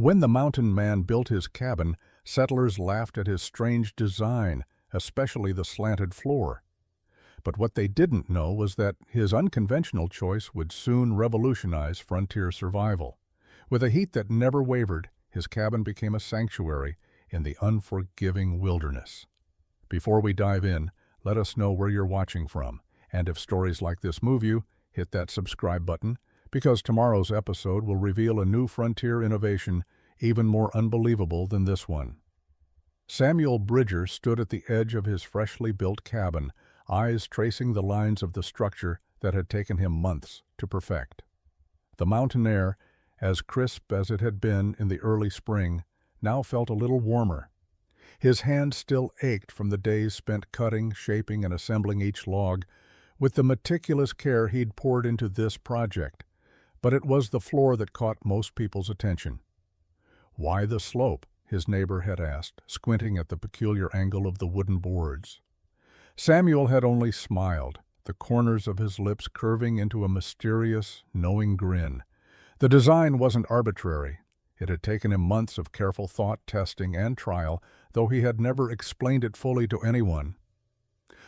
When the mountain man built his cabin, settlers laughed at his strange design, especially the slanted floor. But what they didn't know was that his unconventional choice would soon revolutionize frontier survival. With a heat that never wavered, his cabin became a sanctuary in the unforgiving wilderness. Before we dive in, let us know where you're watching from, and if stories like this move you, hit that subscribe button, because tomorrow's episode will reveal a new frontier innovation even more unbelievable than this one. Samuel Bridger stood at the edge of his freshly built cabin, eyes tracing the lines of the structure that had taken him months to perfect. The mountain air, as crisp as it had been in the early spring, now felt a little warmer. His hands still ached from the days spent cutting, shaping, and assembling each log with the meticulous care he'd poured into this project. But it was the floor that caught most people's attention. "Why the slope?" his neighbor had asked, squinting at the peculiar angle of the wooden boards. Samuel had only smiled, the corners of his lips curving into a mysterious, knowing grin. The design wasn't arbitrary. It had taken him months of careful thought, testing, and trial, though he had never explained it fully to anyone.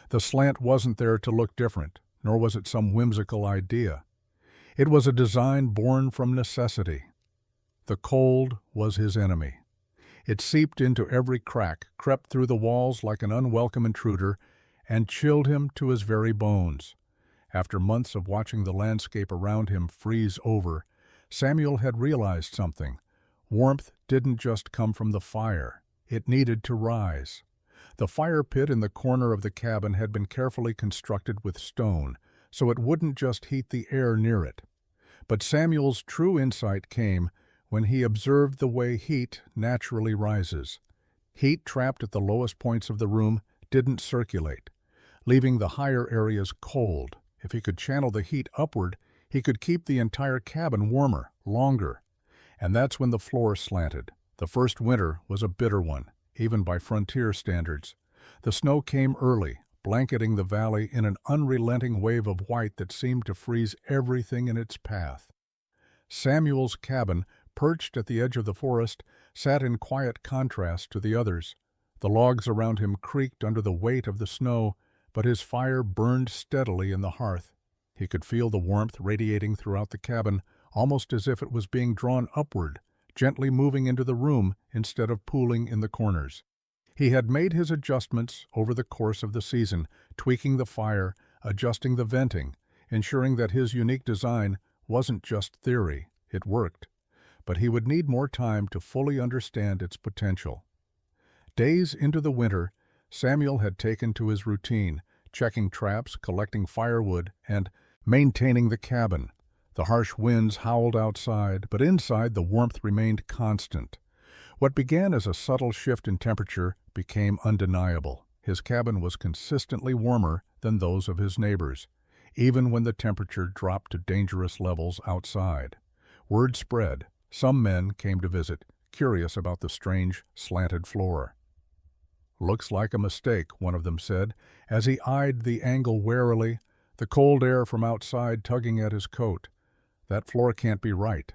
The slant wasn't there to look different, nor was it some whimsical idea. It was a design born from necessity. The cold was his enemy. It seeped into every crack, crept through the walls like an unwelcome intruder, and chilled him to his very bones. After months of watching the landscape around him freeze over, Samuel had realized something. Warmth didn't just come from the fire. It needed to rise. The fire pit in the corner of the cabin had been carefully constructed with stone, so it wouldn't just heat the air near it. But Samuel's true insight came when he observed the way heat naturally rises. Heat trapped at the lowest points of the room didn't circulate, leaving the higher areas cold. If he could channel the heat upward, he could keep the entire cabin warmer, longer. And that's when the floor slanted. The first winter was a bitter one, even by frontier standards. The snow came early, blanketing the valley in an unrelenting wave of white that seemed to freeze everything in its path. Samuel's cabin, perched at the edge of the forest, sat in quiet contrast to the others. The logs around him creaked under the weight of the snow, but his fire burned steadily in the hearth. He could feel the warmth radiating throughout the cabin, almost as if it was being drawn upward, gently moving into the room instead of pooling in the corners. He had made his adjustments over the course of the season, tweaking the fire, adjusting the venting, ensuring that his unique design wasn't just theory, it worked. But he would need more time to fully understand its potential. Days into the winter, Samuel had taken to his routine, checking traps, collecting firewood, and maintaining the cabin. The harsh winds howled outside, but inside the warmth remained constant. What began as a subtle shift in temperature became undeniable. His cabin was consistently warmer than those of his neighbors, even when the temperature dropped to dangerous levels outside. Word spread. Some men came to visit, curious about the strange, slanted floor. "Looks like a mistake," one of them said, as he eyed the angle warily, the cold air from outside tugging at his coat. "That floor can't be right."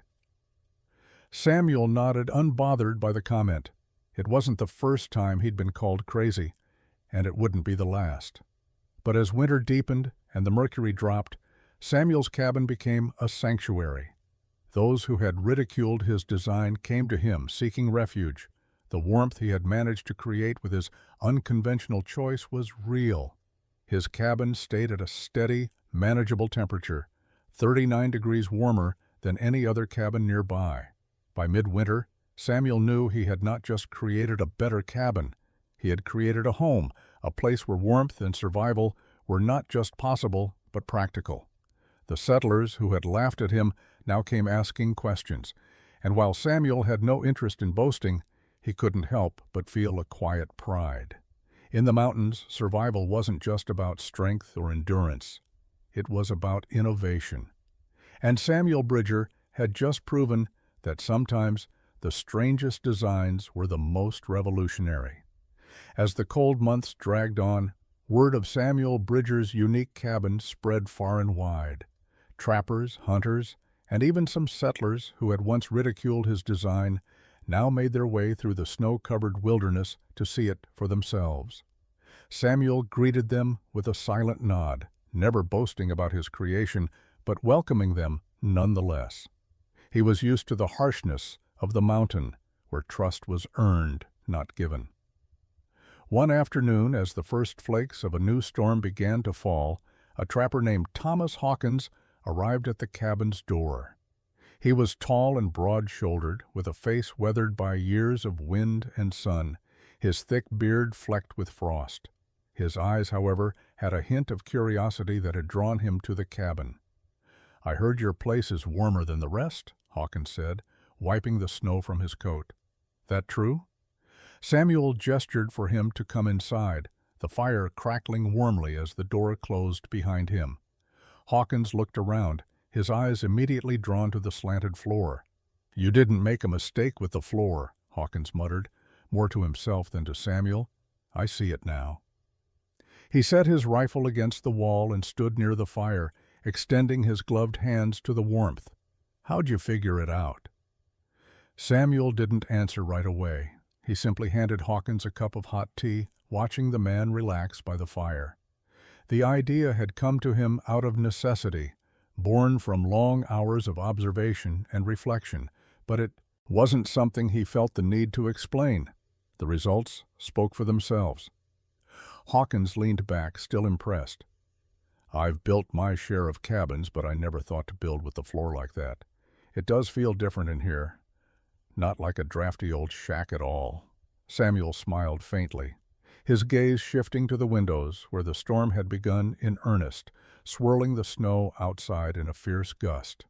Samuel nodded, unbothered by the comment. It wasn't the first time he'd been called crazy, and it wouldn't be the last. But as winter deepened and the mercury dropped, Samuel's cabin became a sanctuary. Those who had ridiculed his design came to him, seeking refuge. The warmth he had managed to create with his unconventional choice was real. His cabin stayed at a steady, manageable temperature, 39 degrees warmer than any other cabin nearby. By midwinter, Samuel knew he had not just created a better cabin. He had created a home, a place where warmth and survival were not just possible, but practical. The settlers who had laughed at him now came asking questions, and while Samuel had no interest in boasting, he couldn't help but feel a quiet pride. In the mountains, survival wasn't just about strength or endurance. It was about innovation. And Samuel Bridger had just proven that sometimes the strangest designs were the most revolutionary. As the cold months dragged on, word of Samuel Bridger's unique cabin spread far and wide. Trappers, hunters, and even some settlers who had once ridiculed his design now made their way through the snow-covered wilderness to see it for themselves. Samuel greeted them with a silent nod, never boasting about his creation, but welcoming them nonetheless. He was used to the harshness of the mountain, where trust was earned, not given. One afternoon, as the first flakes of a new storm began to fall, a trapper named Thomas Hawkins arrived at the cabin's door. He was tall and broad-shouldered, with a face weathered by years of wind and sun, his thick beard flecked with frost. His eyes, however, had a hint of curiosity that had drawn him to the cabin. "I heard your place is warmer than the rest," Hawkins said, wiping the snow from his coat. "That true?" Samuel gestured for him to come inside, the fire crackling warmly as the door closed behind him. Hawkins looked around, his eyes immediately drawn to the slanted floor. "You didn't make a mistake with the floor," Hawkins muttered, more to himself than to Samuel. "I see it now." He set his rifle against the wall and stood near the fire, extending his gloved hands to the warmth. "How'd you figure it out?" Samuel didn't answer right away. He simply handed Hawkins a cup of hot tea, watching the man relax by the fire. The idea had come to him out of necessity, born from long hours of observation and reflection, but it wasn't something he felt the need to explain. The results spoke for themselves. Hawkins leaned back, still impressed. "I've built my share of cabins, but I never thought to build with the floor like that. It does feel different in here. Not like a drafty old shack at all." Samuel smiled faintly, his gaze shifting to the windows, where the storm had begun in earnest, swirling the snow outside in a fierce gust.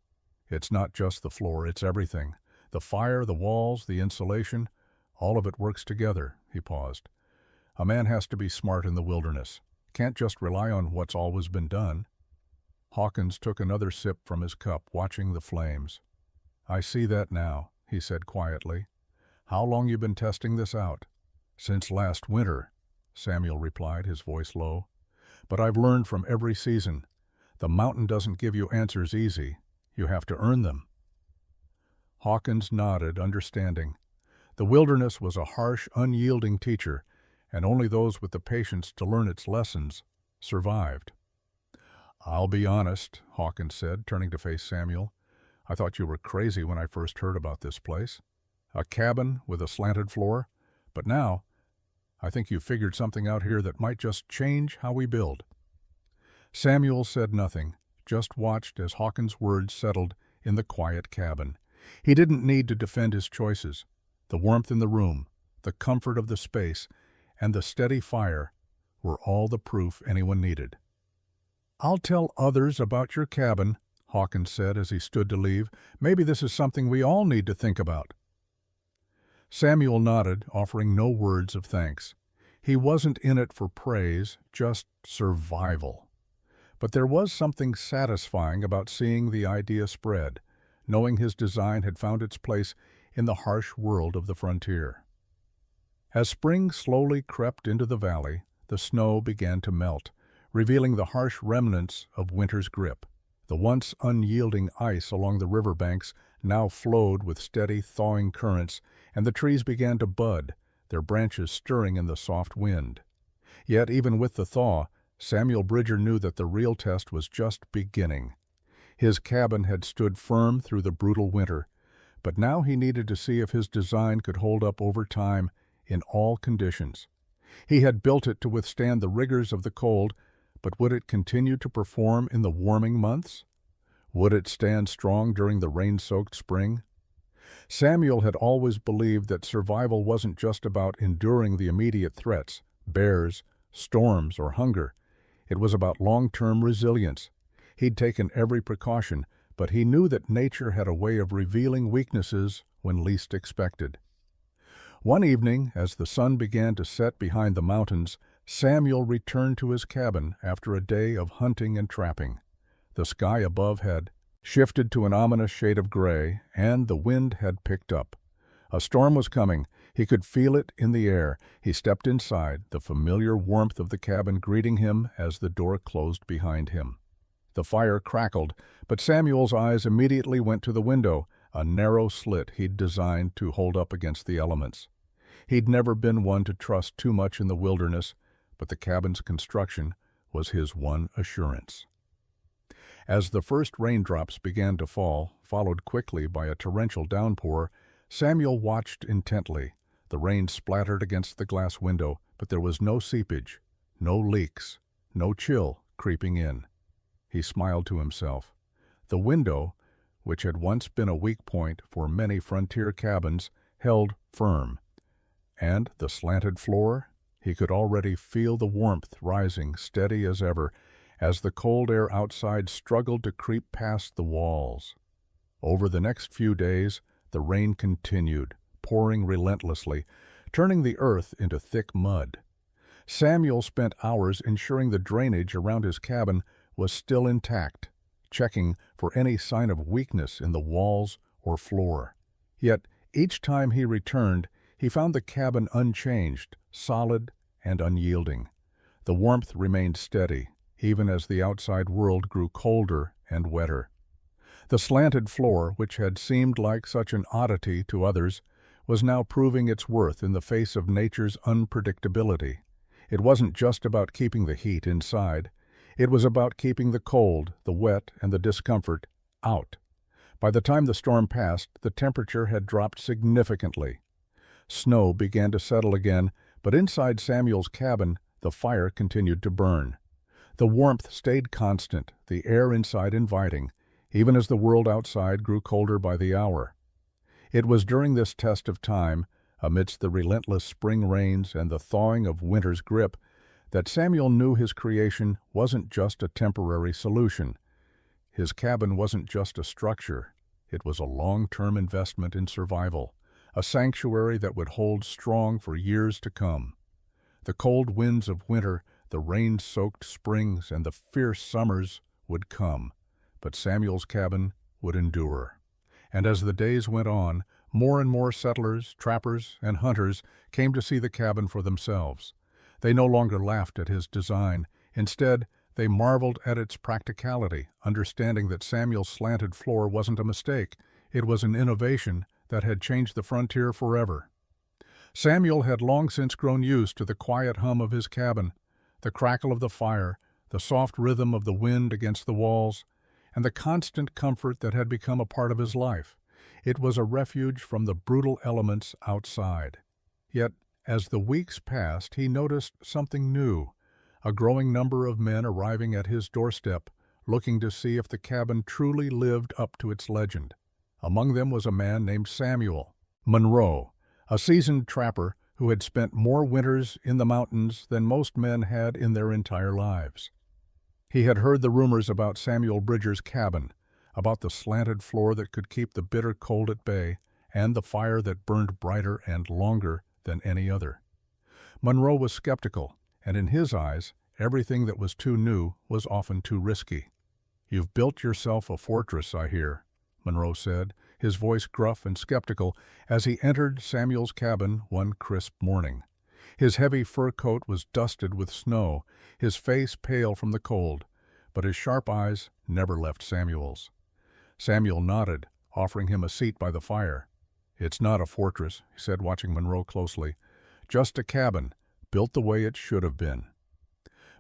"It's not just the floor, it's everything. The fire, the walls, the insulation, all of it works together." He paused. "A man has to be smart in the wilderness. Can't just rely on what's always been done." Hawkins took another sip from his cup, watching the flames. "I see that now," he said quietly. "How long you been testing this out?" "Since last winter," Samuel replied, his voice low. "But I've learned from every season. The mountain doesn't give you answers easy. You have to earn them." Hawkins nodded, understanding. The wilderness was a harsh, unyielding teacher, and only those with the patience to learn its lessons survived. "I'll be honest," Hawkins said, turning to face Samuel. "I thought you were crazy when I first heard about this place. A cabin with a slanted floor. But now, I think you've figured something out here that might just change how we build." Samuel said nothing, just watched as Hawkins' words settled in the quiet cabin. He didn't need to defend his choices. The warmth in the room, the comfort of the space, and the steady fire were all the proof anyone needed. "I'll tell others about your cabin," Hawkins said as he stood to leave. "Maybe this is something we all need to think about." Samuel nodded, offering no words of thanks. He wasn't in it for praise, just survival. But there was something satisfying about seeing the idea spread, knowing his design had found its place in the harsh world of the frontier. As spring slowly crept into the valley, the snow began to melt, revealing the harsh remnants of winter's grip. The once unyielding ice along the riverbanks now flowed with steady, thawing currents, and the trees began to bud, their branches stirring in the soft wind. Yet even with the thaw, Samuel Bridger knew that the real test was just beginning. His cabin had stood firm through the brutal winter, but now he needed to see if his design could hold up over time in all conditions. He had built it to withstand the rigors of the cold, but would it continue to perform in the warming months? Would it stand strong during the rain-soaked spring? Samuel had always believed that survival wasn't just about enduring the immediate threats, bears, storms, or hunger. It was about long-term resilience. He'd taken every precaution, but he knew that nature had a way of revealing weaknesses when least expected. One evening, as the sun began to set behind the mountains, Samuel returned to his cabin after a day of hunting and trapping. The sky above had shifted to an ominous shade of gray, and the wind had picked up. A storm was coming. He could feel it in the air. He stepped inside, the familiar warmth of the cabin greeting him as the door closed behind him. The fire crackled, but Samuel's eyes immediately went to the window, a narrow slit he'd designed to hold up against the elements. He'd never been one to trust too much in the wilderness, but the cabin's construction was his one assurance. As the first raindrops began to fall, followed quickly by a torrential downpour, Samuel watched intently. The rain splattered against the glass window, but there was no seepage, no leaks, no chill creeping in. He smiled to himself. The window, which had once been a weak point for many frontier cabins, held firm. And the slanted floor? He could already feel the warmth rising, steady as ever, as the cold air outside struggled to creep past the walls. Over the next few days, the rain continued, pouring relentlessly, turning the earth into thick mud. Samuel spent hours ensuring the drainage around his cabin was still intact, checking for any sign of weakness in the walls or floor. Yet, each time he returned, he found the cabin unchanged, solid and unyielding. The warmth remained steady, even as the outside world grew colder and wetter. The slanted floor, which had seemed like such an oddity to others, was now proving its worth in the face of nature's unpredictability. It wasn't just about keeping the heat inside. It was about keeping the cold, the wet, and the discomfort out. By the time the storm passed, the temperature had dropped significantly. Snow began to settle again, but inside Samuel's cabin, the fire continued to burn. The warmth stayed constant, the air inside inviting, even as the world outside grew colder by the hour. It was during this test of time, amidst the relentless spring rains and the thawing of winter's grip, that Samuel knew his creation wasn't just a temporary solution. His cabin wasn't just a structure. It was a long-term investment in survival, a sanctuary that would hold strong for years to come. The cold winds of winter, the rain-soaked springs, and the fierce summers would come, but Samuel's cabin would endure. And as the days went on, more and more settlers, trappers, and hunters came to see the cabin for themselves. They no longer laughed at his design. Instead, they marveled at its practicality, understanding that Samuel's slanted floor wasn't a mistake. It was an innovation that had changed the frontier forever. Samuel had long since grown used to the quiet hum of his cabin, the crackle of the fire, the soft rhythm of the wind against the walls, and the constant comfort that had become a part of his life. It was a refuge from the brutal elements outside. Yet, as the weeks passed, he noticed something new, a growing number of men arriving at his doorstep, looking to see if the cabin truly lived up to its legend. Among them was a man named Samuel Monroe, a seasoned trapper who had spent more winters in the mountains than most men had in their entire lives. He had heard the rumors about Samuel Bridger's cabin, about the slanted floor that could keep the bitter cold at bay, and the fire that burned brighter and longer than any other. Monroe was skeptical, and in his eyes, everything that was too new was often too risky. "You've built yourself a fortress, I hear," Monroe said, his voice gruff and skeptical, as he entered Samuel's cabin one crisp morning. His heavy fur coat was dusted with snow, his face pale from the cold, but his sharp eyes never left Samuel's. Samuel nodded, offering him a seat by the fire. "It's not a fortress," he said, watching Monroe closely. "Just a cabin, built the way it should have been."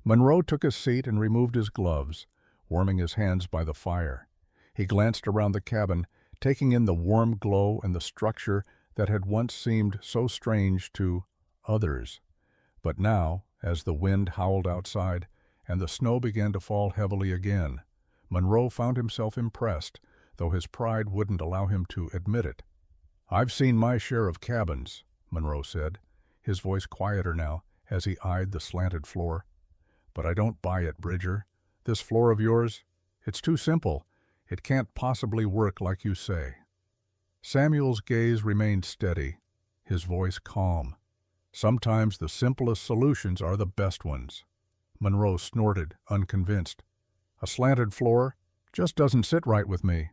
Monroe took a seat and removed his gloves, warming his hands by the fire. He glanced around the cabin, taking in the warm glow and the structure that had once seemed so strange to others. But now, as the wind howled outside and the snow began to fall heavily again, Monroe found himself impressed, though his pride wouldn't allow him to admit it. "I've seen my share of cabins," Monroe said, his voice quieter now as he eyed the slanted floor. "But I don't buy it, Bridger. This floor of yours, it's too simple. It can't possibly work like you say." Samuel's gaze remained steady, his voice calm. "Sometimes the simplest solutions are the best ones." Monroe snorted, unconvinced. "A slanted floor just doesn't sit right with me."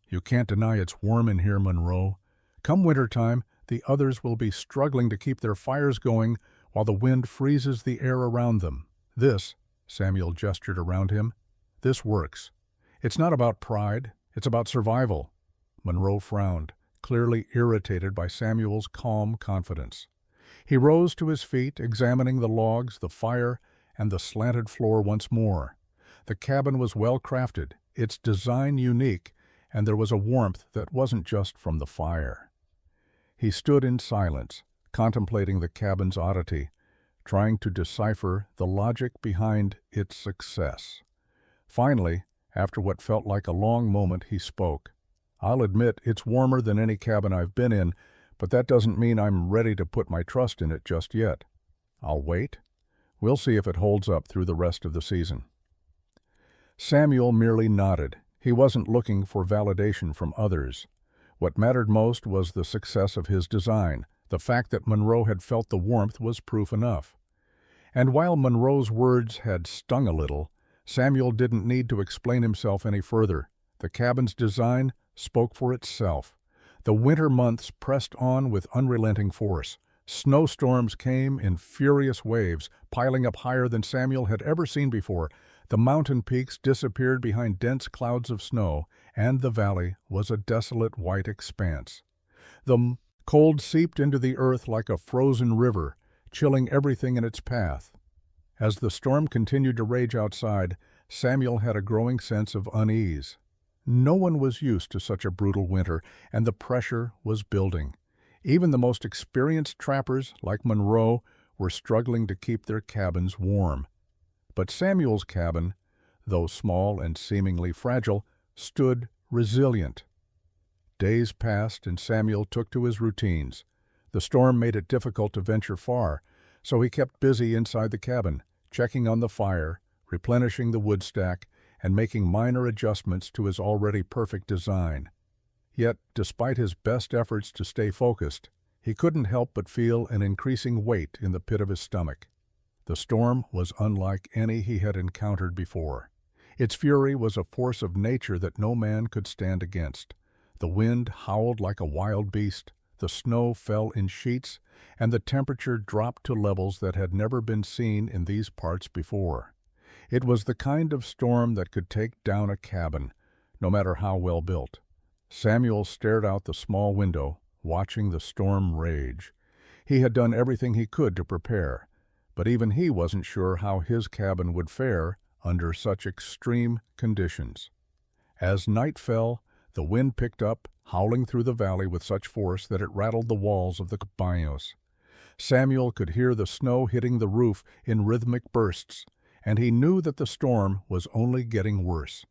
"You can't deny it's warm in here, Monroe. Come wintertime, the others will be struggling to keep their fires going while the wind freezes the air around them. This," Samuel gestured around him, "this works. It's not about pride, it's about survival." Monroe frowned, clearly irritated by Samuel's calm confidence. He rose to his feet, examining the logs, the fire, and the slanted floor once more. The cabin was well crafted, its design unique, and there was a warmth that wasn't just from the fire. He stood in silence, contemplating the cabin's oddity, trying to decipher the logic behind its success. Finally, after what felt like a long moment, he spoke. "I'll admit it's warmer than any cabin I've been in, but that doesn't mean I'm ready to put my trust in it just yet. I'll wait. We'll see if it holds up through the rest of the season." Samuel merely nodded. He wasn't looking for validation from others. What mattered most was the success of his design. The fact that Monroe had felt the warmth was proof enough. And while Monroe's words had stung a little, Samuel didn't need to explain himself any further. The cabin's design spoke for itself. The winter months pressed on with unrelenting force. Snowstorms came in furious waves, piling up higher than Samuel had ever seen before. The mountain peaks disappeared behind dense clouds of snow, and the valley was a desolate white expanse. The cold seeped into the earth like a frozen river, chilling everything in its path. As the storm continued to rage outside, Samuel had a growing sense of unease. No one was used to such a brutal winter, and the pressure was building. Even the most experienced trappers, like Monroe, were struggling to keep their cabins warm. But Samuel's cabin, though small and seemingly fragile, stood resilient. Days passed, and Samuel took to his routines. The storm made it difficult to venture far, so he kept busy inside the cabin, checking on the fire, replenishing the wood stack, and making minor adjustments to his already perfect design. Yet, despite his best efforts to stay focused, he couldn't help but feel an increasing weight in the pit of his stomach. The storm was unlike any he had encountered before. Its fury was a force of nature that no man could stand against. The wind howled like a wild beast, the snow fell in sheets, and the temperature dropped to levels that had never been seen in these parts before. It was the kind of storm that could take down a cabin, no matter how well built. Samuel stared out the small window, watching the storm rage. He had done everything he could to prepare, but even he wasn't sure how his cabin would fare under such extreme conditions. As night fell, the wind picked up, howling through the valley with such force that it rattled the walls of the cabaños. Samuel could hear the snow hitting the roof in rhythmic bursts, and he knew that the storm was only getting worse.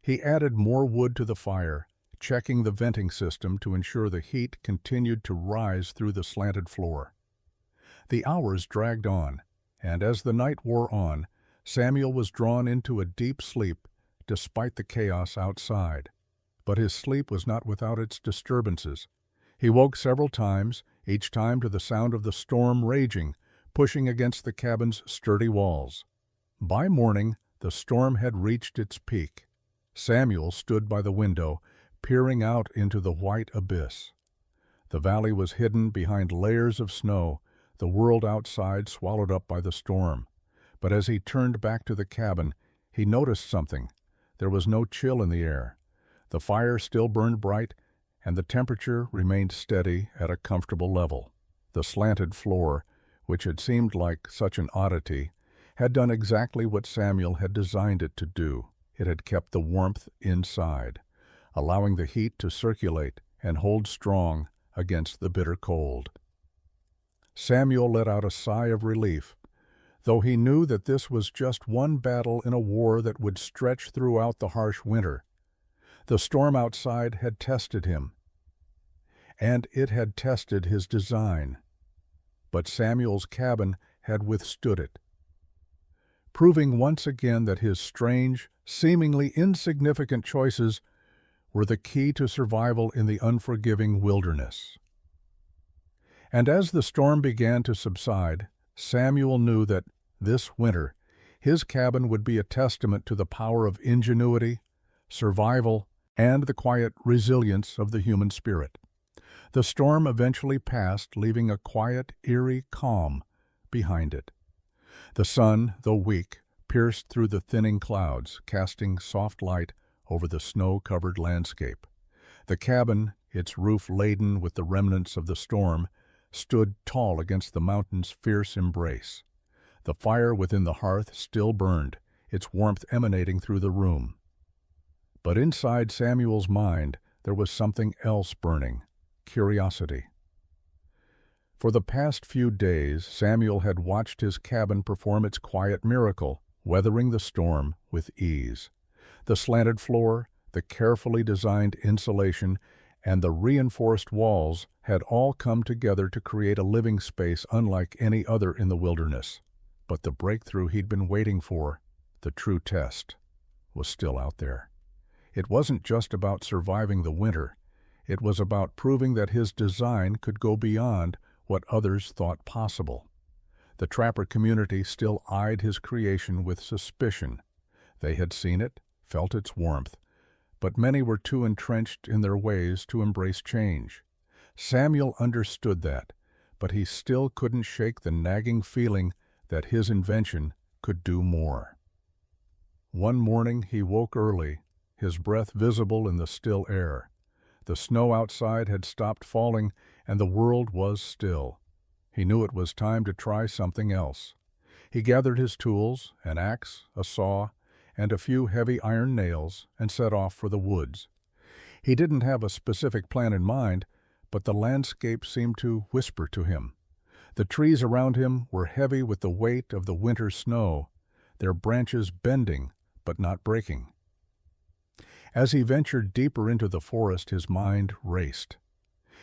He added more wood to the fire, checking the venting system to ensure the heat continued to rise through the slanted floor. The hours dragged on, and as the night wore on, Samuel was drawn into a deep sleep despite the chaos outside. But his sleep was not without its disturbances. He woke several times, each time to the sound of the storm raging, pushing against the cabin's sturdy walls. By morning, the storm had reached its peak. Samuel stood by the window, peering out into the white abyss. The valley was hidden behind layers of snow, the world outside swallowed up by the storm. But as he turned back to the cabin, he noticed something. There was no chill in the air. The fire still burned bright, and the temperature remained steady at a comfortable level. The slanted floor, which had seemed like such an oddity, had done exactly what Samuel had designed it to do. It had kept the warmth inside, allowing the heat to circulate and hold strong against the bitter cold. Samuel let out a sigh of relief, though he knew that this was just one battle in a war that would stretch throughout the harsh winter. The storm outside had tested him, and it had tested his design. But Samuel's cabin had withstood it, proving once again that his strange, seemingly insignificant choices were the key to survival in the unforgiving wilderness. And as the storm began to subside, Samuel knew that this winter his cabin would be a testament to the power of ingenuity, survival, and the quiet resilience of the human spirit. The storm eventually passed, leaving a quiet, eerie calm behind it. The sun, though weak, pierced through the thinning clouds, casting soft light over the snow-covered landscape. The cabin, its roof laden with the remnants of the storm, stood tall against the mountain's fierce embrace. The fire within the hearth still burned, its warmth emanating through the room. But inside Samuel's mind there was something else burning: curiosity. For the past few days, Samuel had watched his cabin perform its quiet miracle, weathering the storm with ease. The slanted floor, the carefully designed insulation, and the reinforced walls had all come together to create a living space unlike any other in the wilderness. But the breakthrough he'd been waiting for, the true test, was still out there. It wasn't just about surviving the winter. It was about proving that his design could go beyond what others thought possible. The trapper community still eyed his creation with suspicion. They had seen it, felt its warmth, but many were too entrenched in their ways to embrace change. Samuel understood that, but he still couldn't shake the nagging feeling that his invention could do more. One morning he woke early, his breath visible in the still air. The snow outside had stopped falling, and the world was still. He knew it was time to try something else. He gathered his tools, an axe, a saw, and a few heavy iron nails, and set off for the woods. He didn't have a specific plan in mind, but the landscape seemed to whisper to him. The trees around him were heavy with the weight of the winter snow, their branches bending but not breaking. As he ventured deeper into the forest, his mind raced.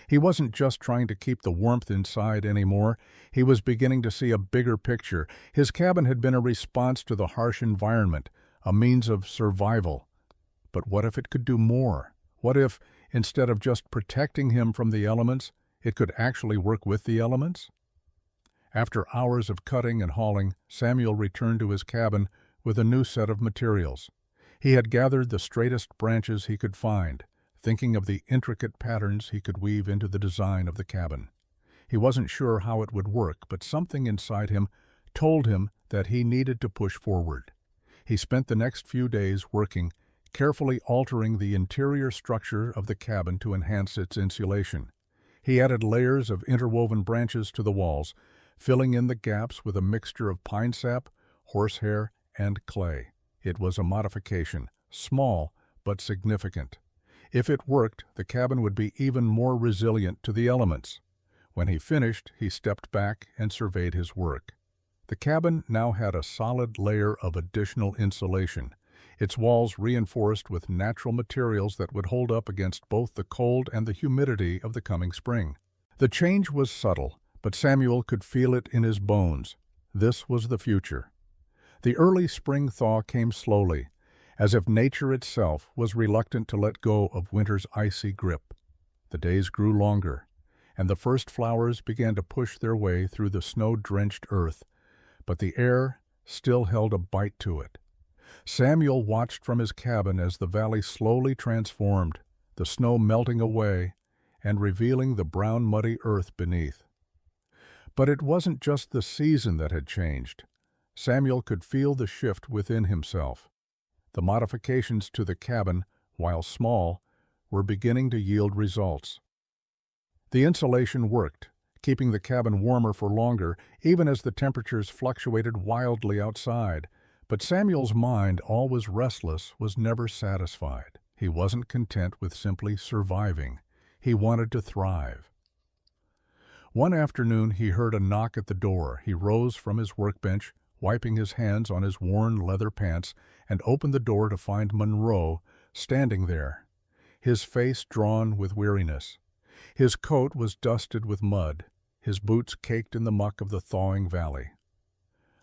He wasn't just trying to keep the warmth inside anymore. He was beginning to see a bigger picture. His cabin had been a response to the harsh environment, a means of survival. But what if it could do more? What if, instead of just protecting him from the elements, it could actually work with the elements? After hours of cutting and hauling, Samuel returned to his cabin with a new set of materials. He had gathered the straightest branches he could find, thinking of the intricate patterns he could weave into the design of the cabin. He wasn't sure how it would work, but something inside him told him that he needed to push forward. He spent the next few days working, carefully altering the interior structure of the cabin to enhance its insulation. He added layers of interwoven branches to the walls, filling in the gaps with a mixture of pine sap, horsehair, and clay. It was a modification, small but significant. If it worked, the cabin would be even more resilient to the elements. When he finished, he stepped back and surveyed his work. The cabin now had a solid layer of additional insulation, its walls reinforced with natural materials that would hold up against both the cold and the humidity of the coming spring. The change was subtle, but Samuel could feel it in his bones. This was the future. The early spring thaw came slowly, as if nature itself was reluctant to let go of winter's icy grip. The days grew longer, and the first flowers began to push their way through the snow-drenched earth, but the air still held a bite to it. Samuel watched from his cabin as the valley slowly transformed, the snow melting away and revealing the brown, muddy earth beneath. But it wasn't just the season that had changed. Samuel could feel the shift within himself. The modifications to the cabin, while small, were beginning to yield results. The insulation worked, keeping the cabin warmer for longer, even as the temperatures fluctuated wildly outside. But Samuel's mind, always restless, was never satisfied. He wasn't content with simply surviving. He wanted to thrive. One afternoon he heard a knock at the door. He rose from his workbench, wiping his hands on his worn leather pants, and opened the door to find Monroe standing there, his face drawn with weariness. His coat was dusted with mud, his boots caked in the muck of the thawing valley.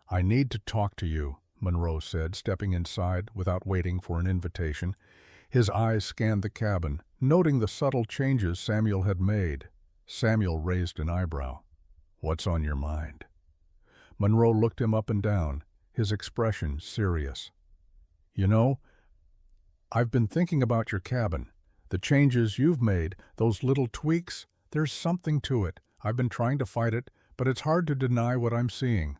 "I need to talk to you," Monroe said, stepping inside without waiting for an invitation. His eyes scanned the cabin, noting the subtle changes Samuel had made. Samuel raised an eyebrow. "What's on your mind?" Monroe looked him up and down, his expression serious. "You know, I've been thinking about your cabin. The changes you've made, those little tweaks, there's something to it. I've been trying to fight it, but it's hard to deny what I'm seeing."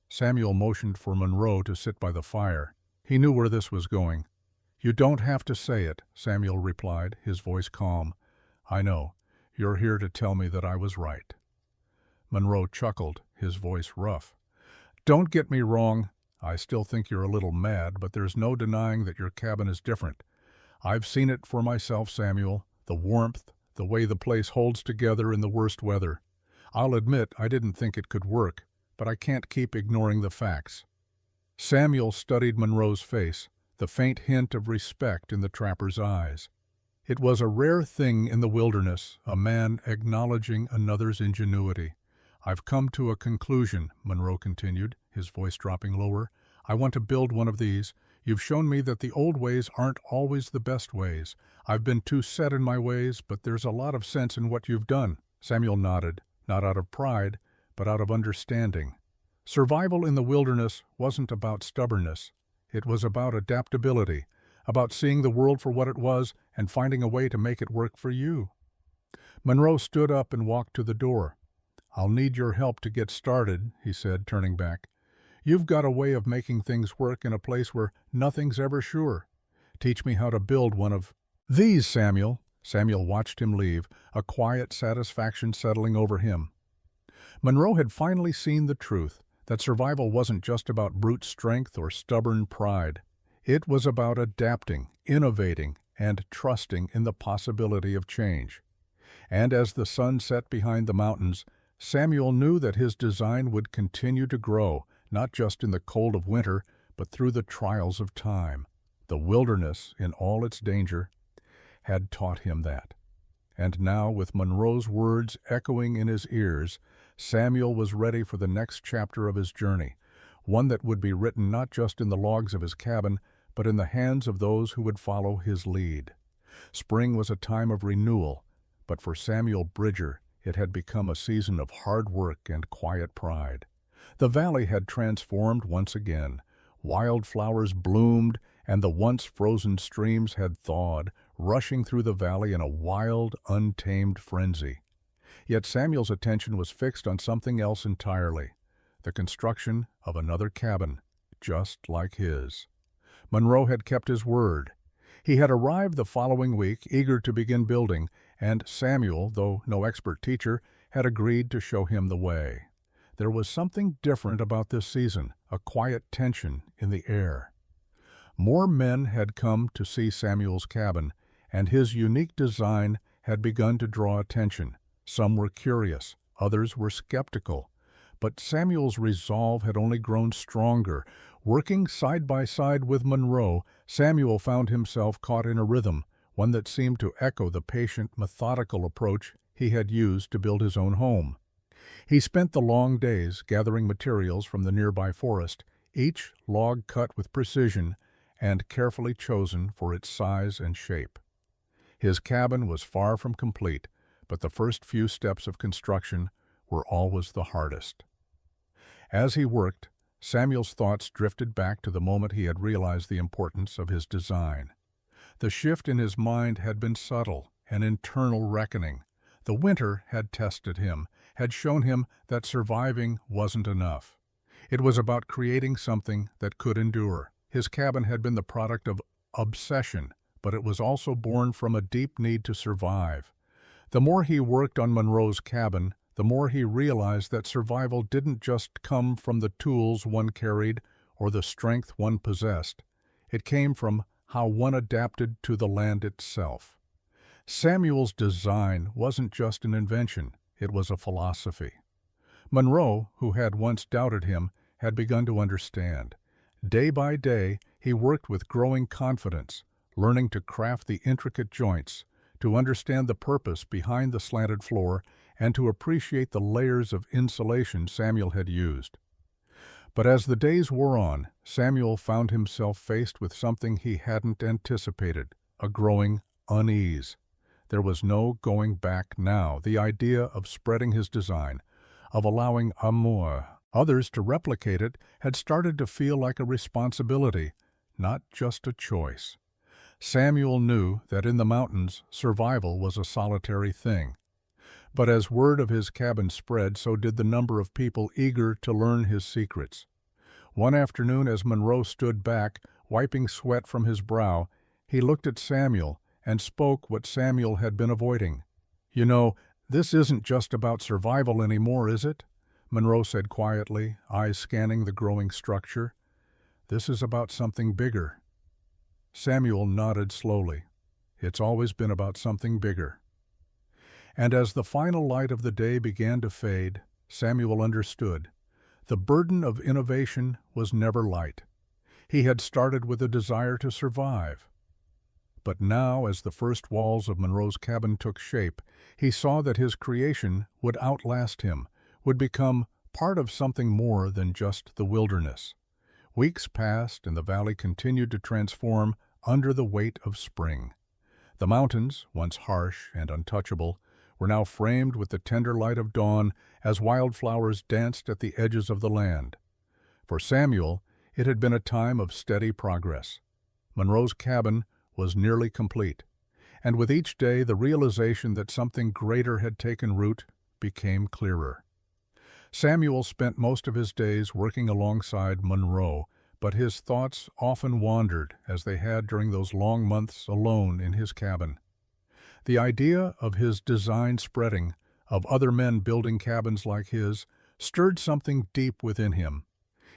Samuel motioned for Monroe to sit by the fire. He knew where this was going. "You don't have to say it," Samuel replied, his voice calm. "I know. You're here to tell me that I was right." Monroe chuckled, his voice rough. "Don't get me wrong. I still think you're a little mad, but there's no denying that your cabin is different. I've seen it for myself, Samuel. The warmth, the way the place holds together in the worst weather. I'll admit I didn't think it could work, but I can't keep ignoring the facts." Samuel studied Monroe's face, the faint hint of respect in the trapper's eyes. It was a rare thing in the wilderness, a man acknowledging another's ingenuity. "I've come to a conclusion," Monroe continued, his voice dropping lower. "I want to build one of these. You've shown me that the old ways aren't always the best ways. I've been too set in my ways, but there's a lot of sense in what you've done." Samuel nodded, not out of pride, but out of understanding. Survival in the wilderness wasn't about stubbornness. It was about adaptability, about seeing the world for what it was and finding a way to make it work for you. Monroe stood up and walked to the door. "I'll need your help to get started," he said, turning back. "You've got a way of making things work in a place where nothing's ever sure. Teach me how to build one of these, Samuel." Samuel watched him leave, a quiet satisfaction settling over him. Monroe had finally seen the truth, that survival wasn't just about brute strength or stubborn pride. It was about adapting, innovating, and trusting in the possibility of change. And as the sun set behind the mountains, Samuel knew that his design would continue to grow, not just in the cold of winter, but through the trials of time. The wilderness, in all its danger, had taught him that. And now, with Monroe's words echoing in his ears, Samuel was ready for the next chapter of his journey, one that would be written not just in the logs of his cabin, but in the hands of those who would follow his lead. Spring was a time of renewal, but for Samuel Bridger, it had become a season of hard work and quiet pride. The valley had transformed once again. Wildflowers bloomed, and the once frozen streams had thawed, rushing through the valley in a wild, untamed frenzy. Yet Samuel's attention was fixed on something else entirely, the construction of another cabin, just like his. Monroe had kept his word. He had arrived the following week, eager to begin building, and Samuel, though no expert teacher, had agreed to show him the way. There was something different about this season, a quiet tension in the air. More men had come to see Samuel's cabin, and his unique design had begun to draw attention. Some were curious, others were skeptical. But Samuel's resolve had only grown stronger. Working side by side with Monroe, Samuel found himself caught in a rhythm, one that seemed to echo the patient, methodical approach he had used to build his own home. He spent the long days gathering materials from the nearby forest, each log cut with precision and carefully chosen for its size and shape. His cabin was far from complete, but the first few steps of construction were always the hardest. As he worked, Samuel's thoughts drifted back to the moment he had realized the importance of his design. The shift in his mind had been subtle, an internal reckoning. The winter had tested him, had shown him that surviving wasn't enough. It was about creating something that could endure. His cabin had been the product of obsession, but it was also born from a deep need to survive. The more he worked on Monroe's cabin, the more he realized that survival didn't just come from the tools one carried or the strength one possessed. It came from how one adapted to the land itself. Samuel's design wasn't just an invention, it was a philosophy. Monroe, who had once doubted him, had begun to understand. Day by day, he worked with growing confidence, learning to craft the intricate joints, to understand the purpose behind the slanted floor, and to appreciate the layers of insulation Samuel had used. But as the days wore on, Samuel found himself faced with something he hadn't anticipated, a growing unease. There was no going back now. The idea of spreading his design, of allowing others to replicate it, had started to feel like a responsibility, not just a choice. Samuel knew that in the mountains, survival was a solitary thing. But as word of his cabin spread, so did the number of people eager to learn his secrets. One afternoon, as Monroe stood back, wiping sweat from his brow, He looked at Samuel and spoke what Samuel had been avoiding. "You know, this isn't just about survival anymore, is it?" Monroe said quietly, eyes scanning the growing structure. "This is about something bigger." Samuel nodded slowly. "It's always been about something bigger." And as the final light of the day began to fade, Samuel understood. The burden of innovation was never light. He had started with a desire to survive. But now, as the first walls of Monroe's cabin took shape, he saw that his creation would outlast him, would become part of something more than just the wilderness. Weeks passed, and the valley continued to transform under the weight of spring. The mountains, once harsh and untouchable, were now framed with the tender light of dawn as wildflowers danced at the edges of the land. For Samuel, it had been a time of steady progress. Monroe's cabin was nearly complete, and with each day the realization that something greater had taken root became clearer. Samuel spent most of his days working alongside Monroe, but his thoughts often wandered, as they had during those long months alone in his cabin. The idea of his design spreading, of other men building cabins like his, stirred something deep within him.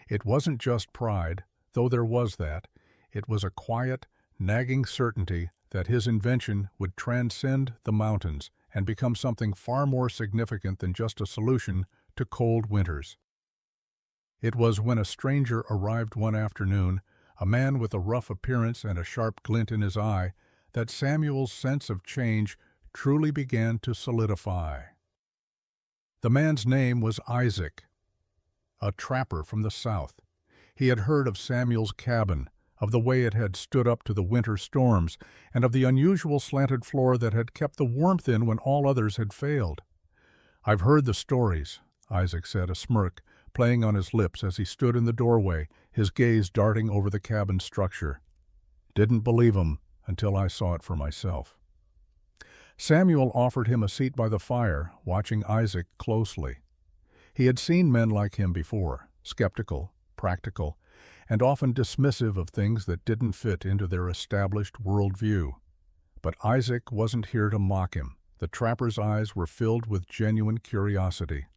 It wasn't just pride, though there was that. It was a quiet, nagging certainty that his invention would transcend the mountains and become something far more significant than just a solution to cold winters. It was when a stranger arrived one afternoon, a man with a rough appearance and a sharp glint in his eye, that Samuel's sense of change truly began to solidify. The man's name was Isaac, a trapper from the south. He had heard of Samuel's cabin, of the way it had stood up to the winter storms, and of the unusual slanted floor that had kept the warmth in when all others had failed. "I've heard the stories," Isaac said, a smirk playing on his lips as he stood in the doorway, his gaze darting over the cabin structure. "Didn't believe 'em until I saw it for myself." Samuel offered him a seat by the fire, watching Isaac closely. He had seen men like him before, skeptical, practical, and often dismissive of things that didn't fit into their established worldview. But Isaac wasn't here to mock him. The trapper's eyes were filled with genuine curiosity.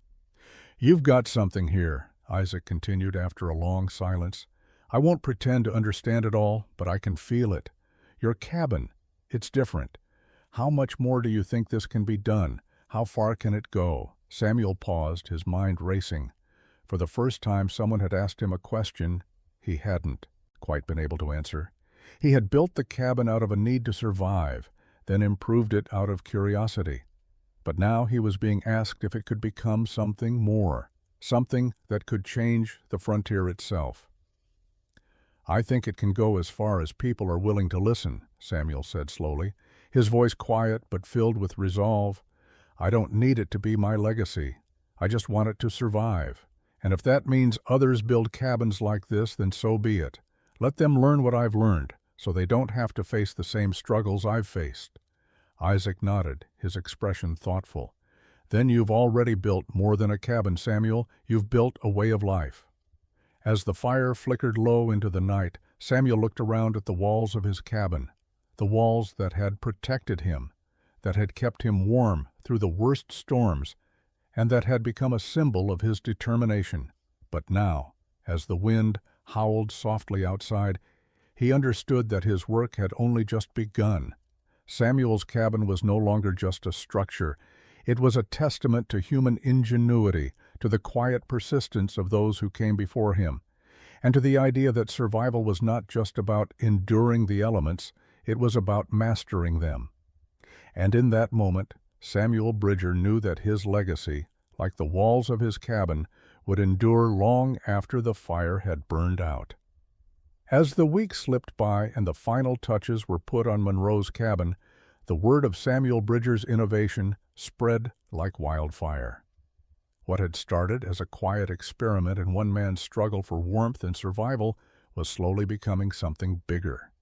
"You've got something here," Isaac continued after a long silence. "I won't pretend to understand it all, but I can feel it. Your cabin, it's different. How much more do you think this can be done? How far can it go?" Samuel paused, his mind racing. For the first time someone had asked him a question he hadn't quite been able to answer. He had built the cabin out of a need to survive, then improved it out of curiosity. But now he was being asked if it could become something more, something that could change the frontier itself. "I think it can go as far as people are willing to listen," Samuel said slowly, his voice quiet but filled with resolve. "I don't need it to be my legacy. I just want it to survive. And if that means others build cabins like this, then so be it. Let them learn what I've learned, so they don't have to face the same struggles I've faced." Isaac nodded, his expression thoughtful. "Then you've already built more than a cabin, Samuel. You've built a way of life." As the fire flickered low into the night, Samuel looked around at the walls of his cabin, the walls that had protected him, that had kept him warm through the worst storms, and that had become a symbol of his determination. But now, as the wind howled softly outside, he understood that his work had only just begun. Samuel's cabin was no longer just a structure. It was a testament to human ingenuity, to the quiet persistence of those who came before him, and to the idea that survival was not just about enduring the elements, it was about mastering them. And in that moment, Samuel Bridger knew that his legacy, like the walls of his cabin, would endure long after the fire had burned out. As the weeks slipped by and the final touches were put on Monroe's cabin, the word of Samuel Bridger's innovation spread like wildfire. What had started as a quiet experiment in one man's struggle for warmth and survival was slowly becoming something bigger.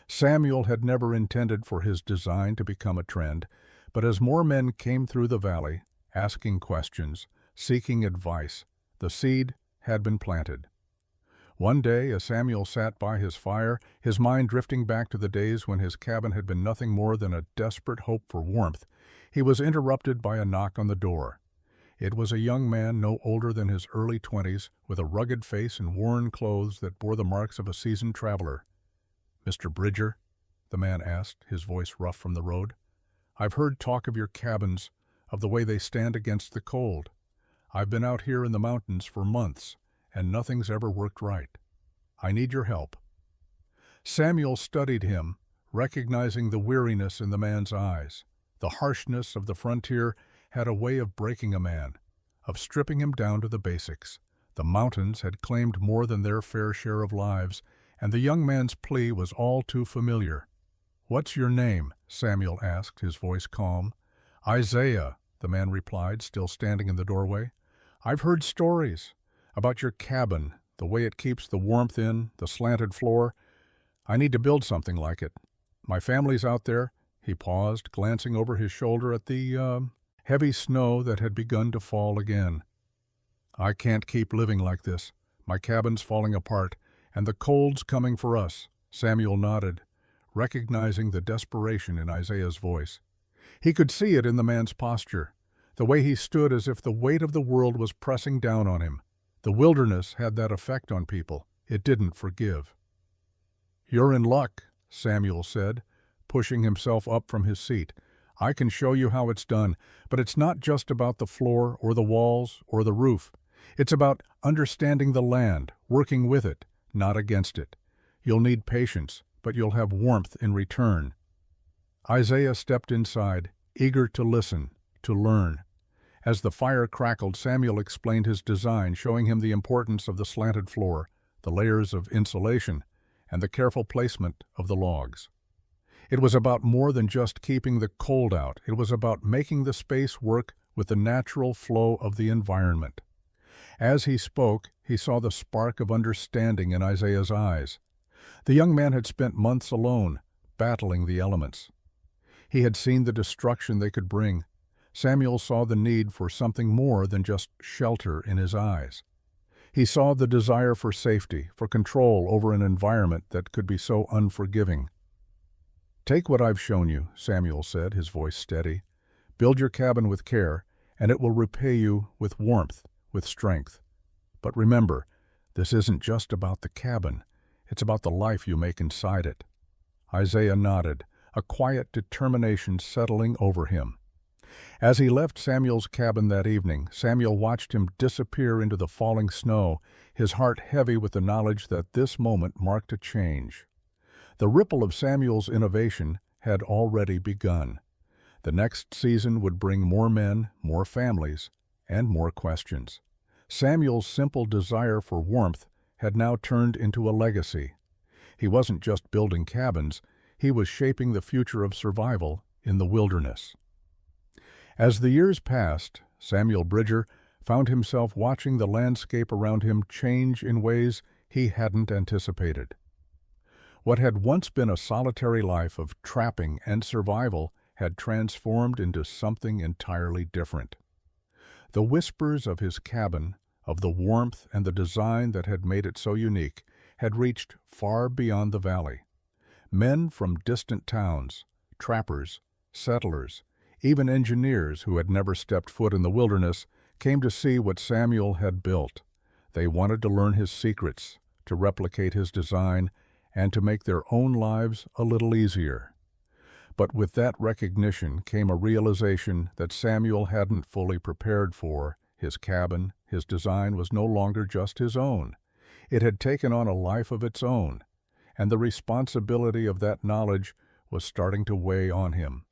Samuel had never intended for his design to become a trend, but as more men came through the valley, asking questions, seeking advice, the seed had been planted. One day, as Samuel sat by his fire, his mind drifting back to the days when his cabin had been nothing more than a desperate hope for warmth, he was interrupted by a knock on the door. It was a young man no older than his early 20s, with a rugged face and worn clothes that bore the marks of a seasoned traveler. "Mr. Bridger?" the man asked, his voice rough from the road. "I've heard talk of your cabins, of the way they stand against the cold. I've been out here in the mountains for months, and nothing's ever worked right. I need your help." Samuel studied him, recognizing the weariness in the man's eyes. The harshness of the frontier had a way of breaking a man, of stripping him down to the basics. The mountains had claimed more than their fair share of lives, and the young man's plea was all too familiar. "What's your name?" Samuel asked, his voice calm. "Isaiah," the man replied, still standing in the doorway. "I've heard stories about your cabin, the way it keeps the warmth in, the slanted floor. I need to build something like it. My family's out there." He paused, glancing over his shoulder at the heavy snow that had begun to fall again. "I can't keep living like this. My cabin's falling apart, and the cold's coming for us." Samuel nodded, recognizing the desperation in Isaiah's voice. He could see it in the man's posture, the way he stood as if the weight of the world was pressing down on him. The wilderness had that effect on people. It didn't forgive. "You're in luck," Samuel said, pushing himself up from his seat. "I can show you how it's done, but it's not just about the floor or the walls or the roof. It's about understanding the land, working with it, not against it. You'll need patience, but you'll have warmth in return." Isaiah stepped inside, eager to listen, to learn. As the fire crackled, Samuel explained his design, showing him the importance of the slanted floor, the layers of insulation, and the careful placement of the logs. It was about more than just keeping the cold out. It was about making the space work with the natural flow of the environment. As he spoke, he saw the spark of understanding in Isaiah's eyes. The young man had spent months alone, battling the elements. He had seen the destruction they could bring. Samuel saw the need for something more than just shelter in his eyes. He saw the desire for safety, for control over an environment that could be so unforgiving. "Take what I've shown you," Samuel said, his voice steady. "Build your cabin with care, and it will repay you with warmth, with strength. But remember, this isn't just about the cabin. It's about the life you make inside it." Isaiah nodded, a quiet determination settling over him. As he left Samuel's cabin that evening, Samuel watched him disappear into the falling snow, his heart heavy with the knowledge that this moment marked a change. The ripple of Samuel's innovation had already begun. The next season would bring more men, more families, and more questions. Samuel's simple desire for warmth had now turned into a legacy. He wasn't just building cabins, he was shaping the future of survival in the wilderness. As the years passed, Samuel Bridger found himself watching the landscape around him change in ways he hadn't anticipated. What had once been a solitary life of trapping and survival had transformed into something entirely different. The whispers of his cabin, of the warmth and the design that had made it so unique, had reached far beyond the valley. Men from distant towns, trappers, settlers, even engineers who had never stepped foot in the wilderness, came to see what Samuel had built. They wanted to learn his secrets, to replicate his design, and to make their own lives a little easier. But with that recognition came a realization that Samuel hadn't fully prepared for. His cabin, his design was no longer just his own. It had taken on a life of its own, and the responsibility of that knowledge was starting to weigh on him.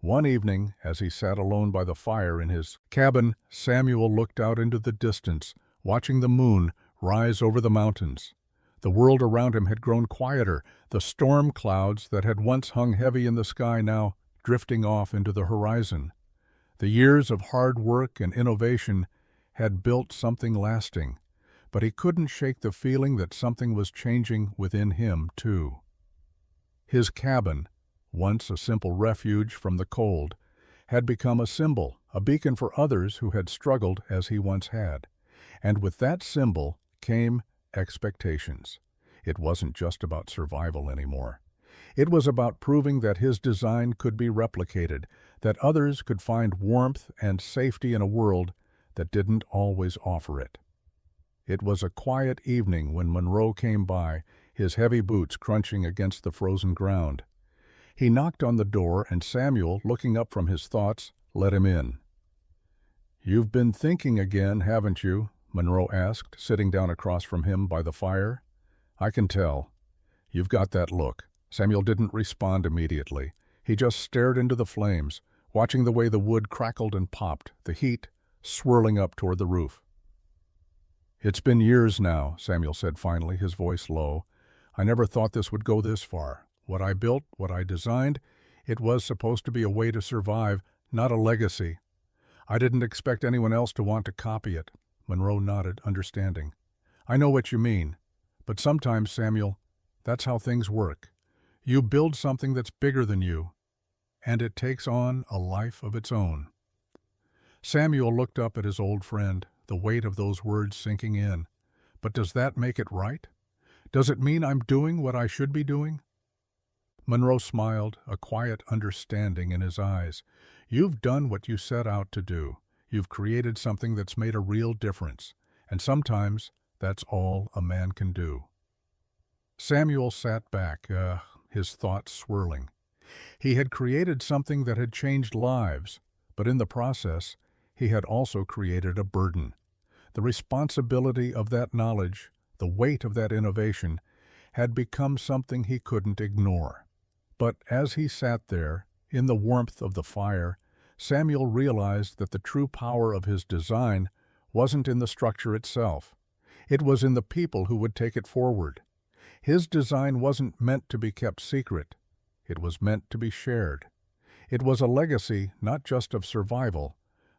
One evening, as he sat alone by the fire in his cabin, Samuel looked out into the distance, watching the moon rise over the mountains. The world around him had grown quieter, the storm clouds that had once hung heavy in the sky now drifting off into the horizon. The years of hard work and innovation had built something lasting, but he couldn't shake the feeling that something was changing within him, too. His cabin, once a simple refuge from the cold, had become a symbol, a beacon for others who had struggled as he once had. And with that symbol came expectations. It wasn't just about survival anymore. It was about proving that his design could be replicated, that others could find warmth and safety in a world that didn't always offer it. It was a quiet evening when Monroe came by, his heavy boots crunching against the frozen ground. He knocked on the door, and Samuel, looking up from his thoughts, let him in. "You've been thinking again, haven't you?" Monroe asked, sitting down across from him by the fire. "I can tell. You've got that look." Samuel didn't respond immediately. He just stared into the flames, watching the way the wood crackled and popped, the heat swirling up toward the roof. "It's been years now," Samuel said finally, his voice low. "I never thought this would go this far. What I built, what I designed, it was supposed to be a way to survive, not a legacy. I didn't expect anyone else to want to copy it." Monroe nodded, understanding. "I know what you mean. But sometimes, Samuel, that's how things work. You build something that's bigger than you, and it takes on a life of its own." Samuel looked up at his old friend, the weight of those words sinking in. "But does that make it right? Does it mean I'm doing what I should be doing?" Monroe smiled, a quiet understanding in his eyes. "You've done what you set out to do. You've created something that's made a real difference, and sometimes that's all a man can do." Samuel sat back, his thoughts swirling. He had created something that had changed lives, but in the process, he had also created a burden. The responsibility of that knowledge, the weight of that innovation, had become something he couldn't ignore. But as he sat there, in the warmth of the fire, Samuel realized that the true power of his design wasn't in the structure itself. It was in the people who would take it forward. His design wasn't meant to be kept secret. It was meant to be shared. It was a legacy not just of survival,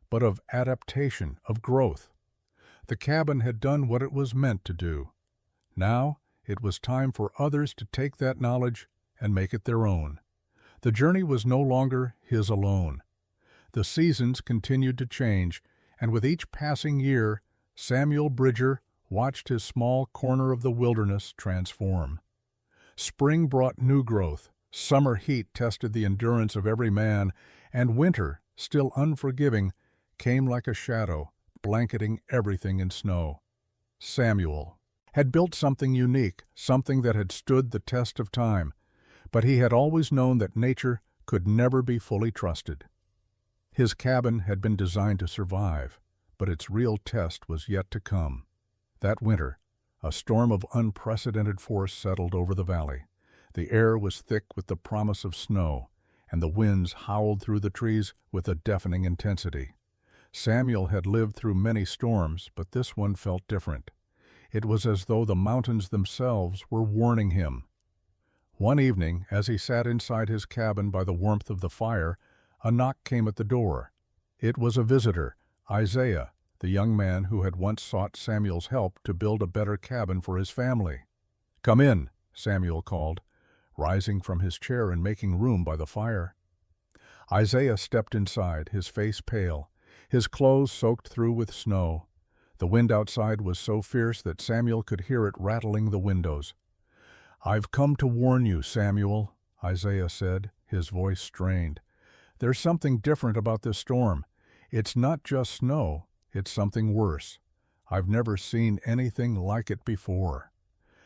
but of adaptation, of growth. The cabin had done what it was meant to do. Now it was time for others to take that knowledge and make it their own. The journey was no longer his alone. The seasons continued to change, and with each passing year, Samuel Bridger watched his small corner of the wilderness transform. Spring brought new growth, summer heat tested the endurance of every man, and winter, still unforgiving, came like a shadow, blanketing everything in snow. Samuel had built something unique, something that had stood the test of time, but he had always known that nature could never be fully trusted. His cabin had been designed to survive, but its real test was yet to come. That winter, a storm of unprecedented force settled over the valley. The air was thick with the promise of snow, and the winds howled through the trees with a deafening intensity. Samuel had lived through many storms, but this one felt different. It was as though the mountains themselves were warning him. One evening, as he sat inside his cabin by the warmth of the fire, a knock came at the door. It was a visitor, Isaiah, the young man who had once sought Samuel's help to build a better cabin for his family. "Come in," Samuel called, rising from his chair and making room by the fire. Isaiah stepped inside, his face pale, his clothes soaked through with snow. The wind outside was so fierce that Samuel could hear it rattling the windows. "I've come to warn you, Samuel," Isaiah said, his voice strained. "There's something different about this storm. It's not just snow, it's something worse. I've never seen anything like it before."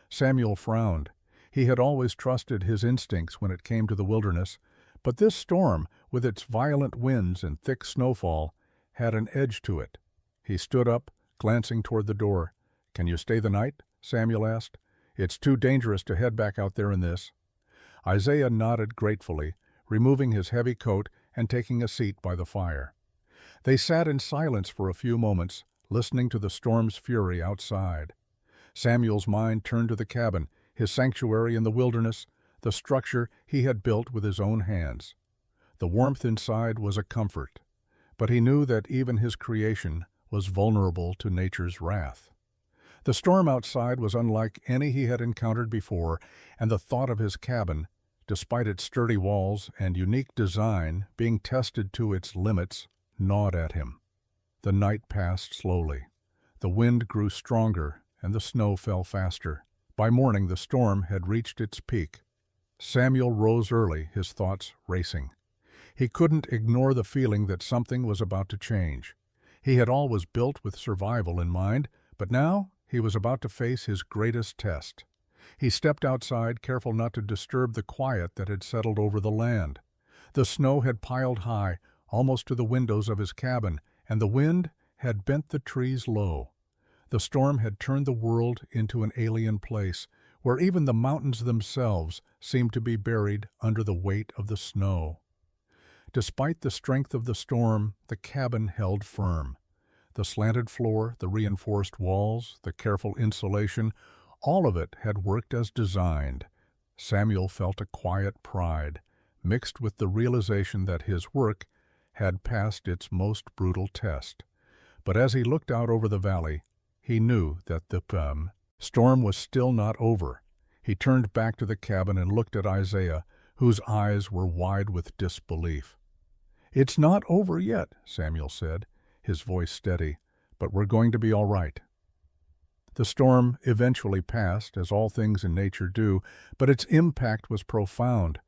Samuel frowned. He had always trusted his instincts when it came to the wilderness, but this storm, with its violent winds and thick snowfall, had an edge to it. He stood up, glancing toward the door. "Can you stay the night?" Samuel asked. "It's too dangerous to head back out there in this." Isaiah nodded gratefully, removing his heavy coat and taking a seat by the fire. They sat in silence for a few moments, listening to the storm's fury outside. Samuel's mind turned to the cabin, his sanctuary in the wilderness, the structure he had built with his own hands. The warmth inside was a comfort, but he knew that even his creation was vulnerable to nature's wrath. The storm outside was unlike any he had encountered before, and the thought of his cabin, despite its sturdy walls and unique design being tested to its limits, gnawed at him. The night passed slowly. The wind grew stronger, and the snow fell faster. By morning, the storm had reached its peak. Samuel rose early, his thoughts racing. He couldn't ignore the feeling that something was about to change. He had always built with survival in mind, but now he was about to face his greatest test. He stepped outside, careful not to disturb the quiet that had settled over the land. The snow had piled high, almost to the windows of his cabin, and the wind had bent the trees low. The storm had turned the world into an alien place, where even the mountains themselves seemed to be buried under the weight of the snow. Despite the strength of the storm, the cabin held firm. The slanted floor, the reinforced walls, the careful insulation, all of it had worked as designed. Samuel felt a quiet pride, mixed with the realization that his work had passed its most brutal test. But as he looked out over the valley, he knew that the storm was still not over. He turned back to the cabin and looked at Isaiah, whose eyes were wide with disbelief. "It's not over yet," Samuel said, his voice steady, "but we're going to be all right." The storm eventually passed, as all things in nature do, but its impact was profound.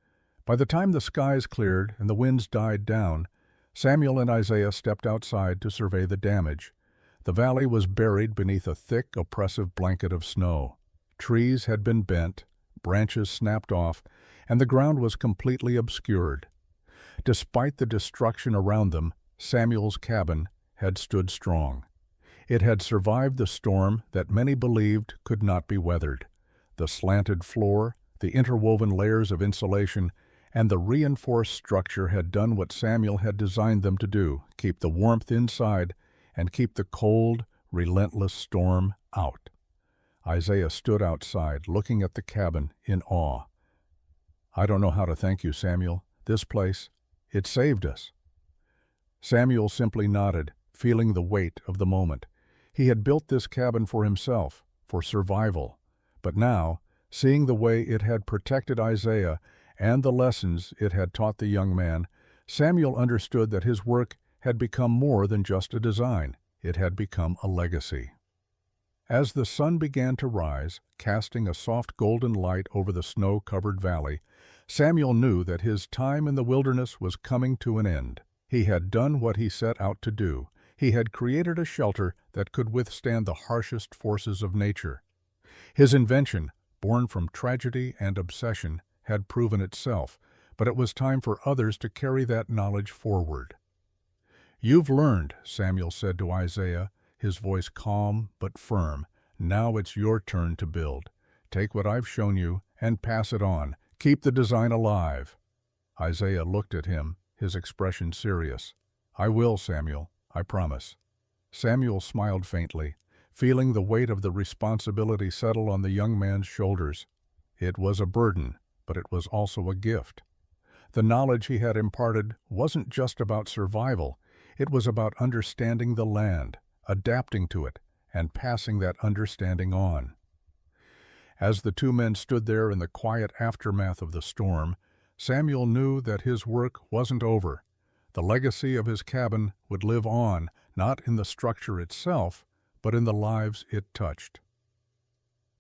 By the time the skies cleared and the winds died down, Samuel and Isaiah stepped outside to survey the damage. The valley was buried beneath a thick, oppressive blanket of snow. Trees had been bent, branches snapped off, and the ground was completely obscured. Despite the destruction around them, Samuel's cabin had stood strong. It had survived the storm that many believed could not be weathered. The slanted floor, the interwoven layers of insulation, and the reinforced structure had done what Samuel had designed them to do: keep the warmth inside and keep the cold, relentless storm out. Isaiah stood outside, looking at the cabin in awe. "I don't know how to thank you, Samuel. This place, it saved us." Samuel simply nodded, feeling the weight of the moment. He had built this cabin for himself, for survival. But now, seeing the way it had protected Isaiah and the lessons it had taught the young man, Samuel understood that his work had become more than just a design. It had become a legacy. As the sun began to rise, casting a soft golden light over the snow-covered valley, Samuel knew that his time in the wilderness was coming to an end. He had done what he set out to do. He had created a shelter that could withstand the harshest forces of nature. His invention, born from tragedy and obsession, had proven itself, but it was time for others to carry that knowledge forward. "You've learned," Samuel said to Isaiah, his voice calm but firm. "Now it's your turn to build. Take what I've shown you and pass it on. Keep the design alive." Isaiah looked at him, his expression serious. "I will, Samuel. I promise." Samuel smiled faintly, feeling the weight of the responsibility settle on the young man's shoulders. It was a burden, but it was also a gift. The knowledge he had imparted wasn't just about survival. It was about understanding the land, adapting to it, and passing that understanding on. As the two men stood there in the quiet aftermath of the storm, Samuel knew that his work wasn't over. The legacy of his cabin would live on, not in the structure itself, but in the lives it touched.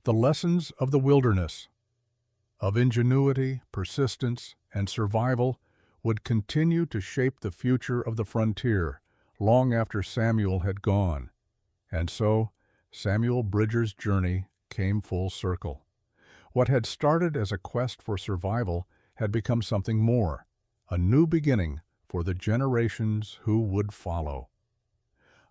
The lessons of the wilderness, of ingenuity, persistence, and survival, would continue to shape the future of the frontier long after Samuel had gone. And so, Samuel Bridger's journey came full circle. What had started as a quest for survival had become something more, a new beginning for the generations who would follow.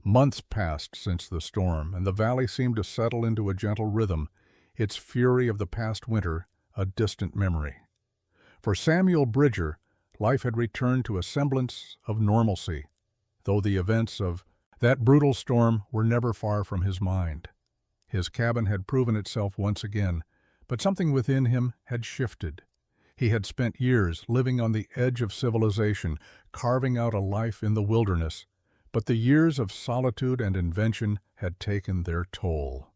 Months passed since the storm, and the valley seemed to settle into a gentle rhythm, its fury of the past winter a distant memory. For Samuel Bridger, life had returned to a semblance of normalcy, though the events of that brutal storm were never far from his mind. His cabin had proven itself once again, but something within him had shifted. He had spent years living on the edge of civilization, carving out a life in the wilderness, but the years of solitude and invention had taken their toll.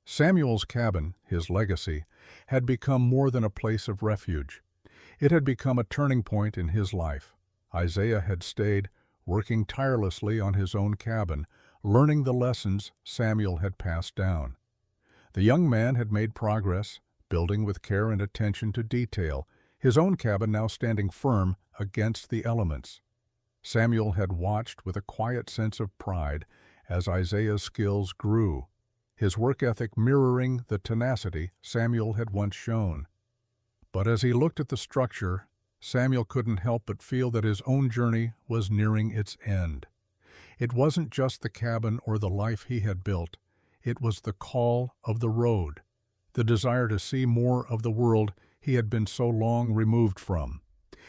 Samuel's cabin, his legacy, had become more than a place of refuge. It had become a turning point in his life. Isaiah had stayed, working tirelessly on his own cabin, learning the lessons Samuel had passed down. The young man had made progress, building with care and attention to detail, his own cabin now standing firm against the elements. Samuel had watched with a quiet sense of pride as Isaiah's skills grew, his work ethic mirroring the tenacity Samuel had once shown. But as he looked at the structure, Samuel couldn't help but feel that his own journey was nearing its end. It wasn't just the cabin or the life he had built, it was the call of the road, the desire to see more of the world he had been so long removed from.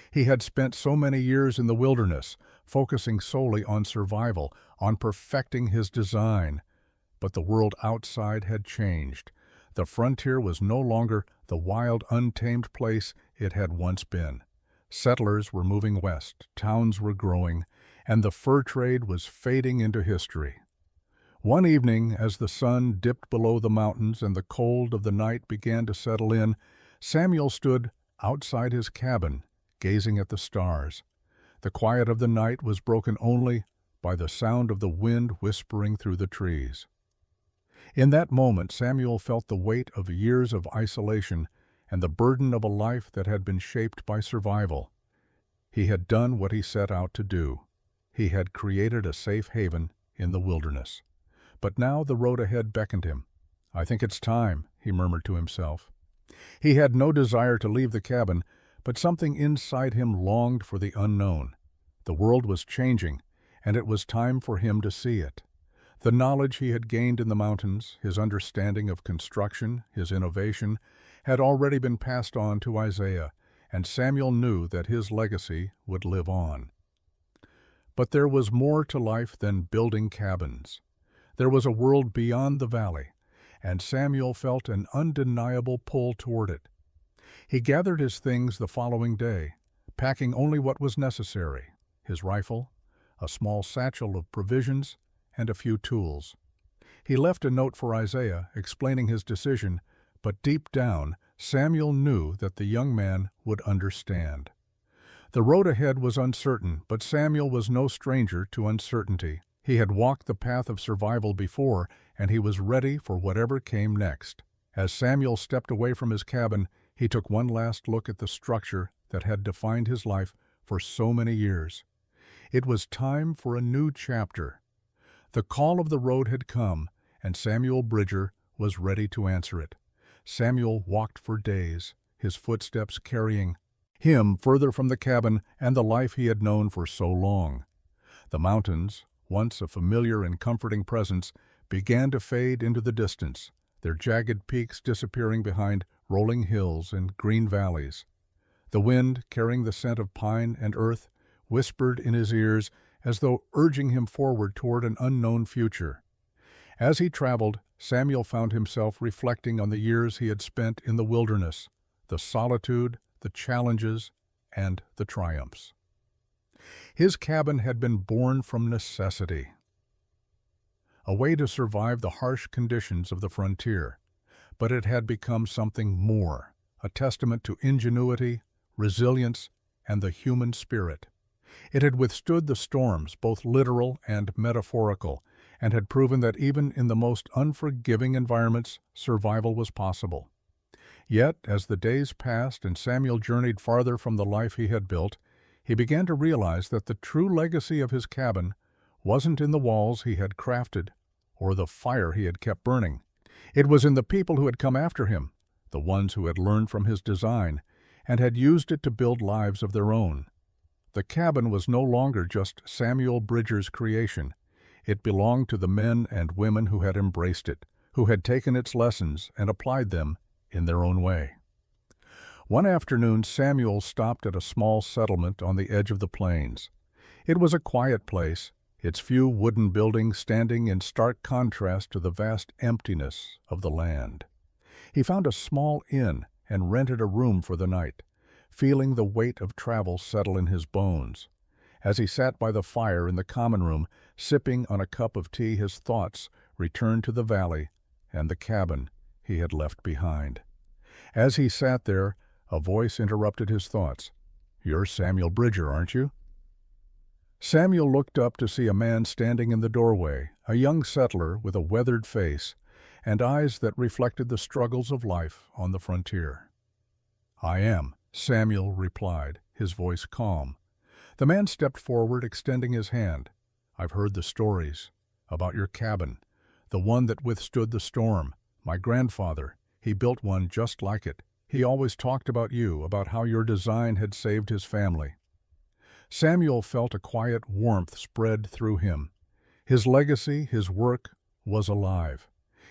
He had spent so many years in the wilderness, focusing solely on survival, on perfecting his design. But the world outside had changed. The frontier was no longer the wild, untamed place it had once been. Settlers were moving west, towns were growing, and the fur trade was fading into history. One evening, as the sun dipped below the mountains and the cold of the night began to settle in, Samuel stood outside his cabin, gazing at the stars. The quiet of the night was broken only by the sound of the wind whispering through the trees. In that moment, Samuel felt the weight of years of isolation and the burden of a life that had been shaped by survival. He had done what he set out to do. He had created a safe haven in the wilderness. But now the road ahead beckoned him. "I think it's time," he murmured to himself. He had no desire to leave the cabin, but something inside him longed for the unknown. The world was changing, and it was time for him to see it. The knowledge he had gained in the mountains, his understanding of construction, his innovation, had already been passed on to Isaiah, and Samuel knew that his legacy would live on. But there was more to life than building cabins. There was a world beyond the valley, and Samuel felt an undeniable pull toward it. He gathered his things the following day, packing only what was necessary: his rifle, a small satchel of provisions, and a few tools. He left a note for Isaiah explaining his decision, but deep down, Samuel knew that the young man would understand. The road ahead was uncertain, but Samuel was no stranger to uncertainty. He had walked the path of survival before, and he was ready for whatever came next. As Samuel stepped away from his cabin, he took one last look at the structure that had defined his life for so many years. It was time for a new chapter. The call of the road had come, and Samuel Bridger was ready to answer it. Samuel walked for days, his footsteps carrying him further from the cabin and the life he had known for so long. The mountains, once a familiar and comforting presence, began to fade into the distance, their jagged peaks disappearing behind rolling hills and green valleys. The wind, carrying the scent of pine and earth, whispered in his ears as though urging him forward toward an unknown future. As he traveled, Samuel found himself reflecting on the years he had spent in the wilderness, the solitude, the challenges, and the triumphs. His cabin had been born from necessity, a way to survive the harsh conditions of the frontier, but it had become something more, a testament to ingenuity, resilience, and the human spirit. It had withstood the storms, both literal and metaphorical, and had proven that even in the most unforgiving environments, survival was possible. Yet, as the days passed and Samuel journeyed farther from the life he had built, he began to realize that the true legacy of his cabin wasn't in the walls he had crafted or the fire he had kept burning. It was in the people who had come after him, the ones who had learned from his design and had used it to build lives of their own. The cabin was no longer just Samuel Bridger's creation. It belonged to the men and women who had embraced it, who had taken its lessons and applied them in their own way. One afternoon, Samuel stopped at a small settlement on the edge of the plains. It was a quiet place, its few wooden buildings standing in stark contrast to the vast emptiness of the land. He found a small inn and rented a room for the night, feeling the weight of travel settle in his bones. As he sat by the fire in the common room, sipping on a cup of tea, his thoughts returned to the valley and the cabin he had left behind. As he sat there, a voice interrupted his thoughts. "You're Samuel Bridger, aren't you?" Samuel looked up to see a man standing in the doorway, a young settler with a weathered face, and eyes that reflected the struggles of life on the frontier. "I am," Samuel replied, his voice calm. The man stepped forward, extending his hand. "I've heard the stories about your cabin, the one that withstood the storm. My grandfather, he built one just like it. He always talked about you, about how your design had saved his family." Samuel felt a quiet warmth spread through him. His legacy, his work, was alive.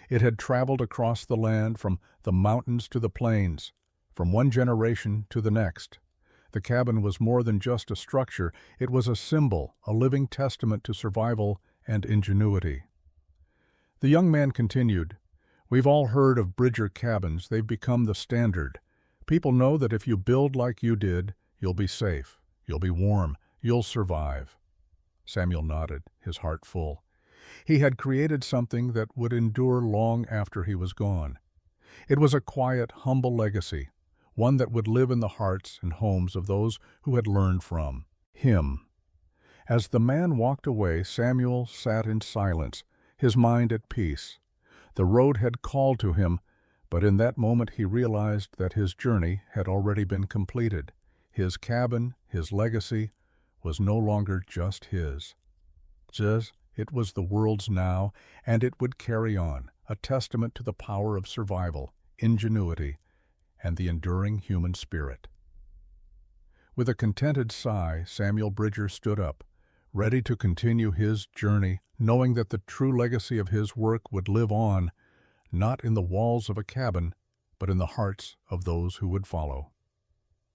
It had traveled across the land, from the mountains to the plains, from one generation to the next. The cabin was more than just a structure. It was a symbol, a living testament to survival and ingenuity. The young man continued, "We've all heard of Bridger cabins. They've become the standard. People know that if you build like you did, you'll be safe, you'll be warm, you'll survive." Samuel nodded, his heart full. He had created something that would endure long after he was gone. It was a quiet, humble legacy, one that would live in the hearts and homes of those who had learned from him. As the man walked away, Samuel sat in silence, his mind at peace. The road had called to him, but in that moment he realized that his journey had already been completed. His cabin, his legacy, was no longer just his. It was the world's now, and it would carry on, a testament to the power of survival, ingenuity, and the enduring human spirit. With a contented sigh, Samuel Bridger stood up, ready to continue his journey, knowing that the true legacy of his work would live on, not in the walls of a cabin, but in the hearts of those who would follow.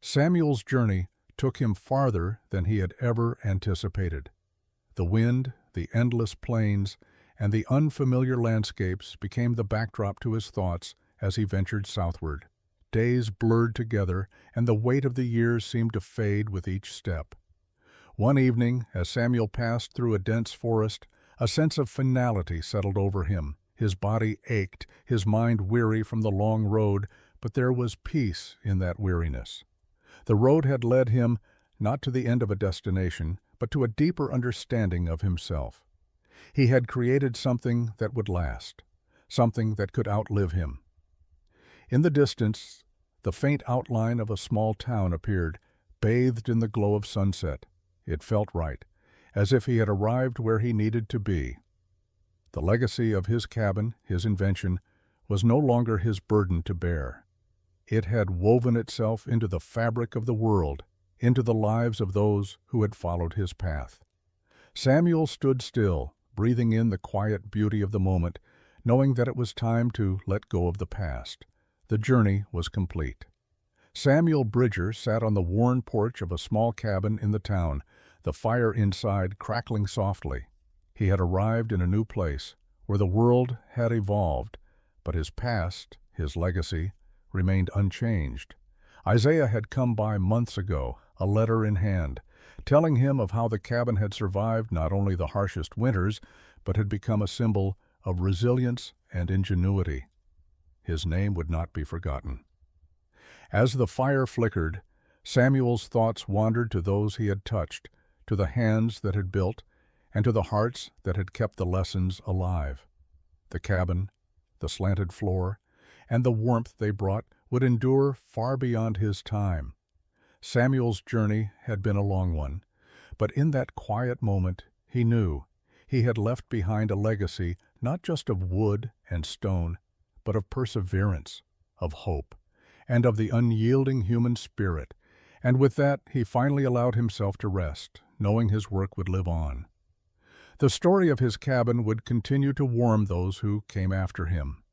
Samuel's journey took him farther than he had ever anticipated. The wind, the endless plains, and the unfamiliar landscapes became the backdrop to his thoughts as he ventured southward. Days blurred together, and the weight of the years seemed to fade with each step. One evening, as Samuel passed through a dense forest, a sense of finality settled over him. His body ached, his mind weary from the long road, but there was peace in that weariness. The road had led him not to the end of a destination, but to a deeper understanding of himself. He had created something that would last, something that could outlive him. In the distance, the faint outline of a small town appeared, bathed in the glow of sunset. It felt right, as if he had arrived where he needed to be. The legacy of his cabin, his invention, was no longer his burden to bear. It had woven itself into the fabric of the world, into the lives of those who had followed his path. Samuel stood still, breathing in the quiet beauty of the moment, knowing that it was time to let go of the past. The journey was complete. Samuel Bridger sat on the worn porch of a small cabin in the town, the fire inside crackling softly. He had arrived in a new place, where the world had evolved, but his past, his legacy, remained unchanged. Isaiah had come by months ago, a letter in hand, telling him of how the cabin had survived not only the harshest winters, but had become a symbol of resilience and ingenuity. His name would not be forgotten. As the fire flickered, Samuel's thoughts wandered to those he had touched, to the hands that had built, and to the hearts that had kept the lessons alive. The cabin, the slanted floor, and the warmth they brought would endure far beyond his time. Samuel's journey had been a long one, but in that quiet moment he knew he had left behind a legacy not just of wood and stone, but of perseverance, of hope, and of the unyielding human spirit, and with that he finally allowed himself to rest, knowing his work would live on. The story of his cabin would continue to warm those who came after him.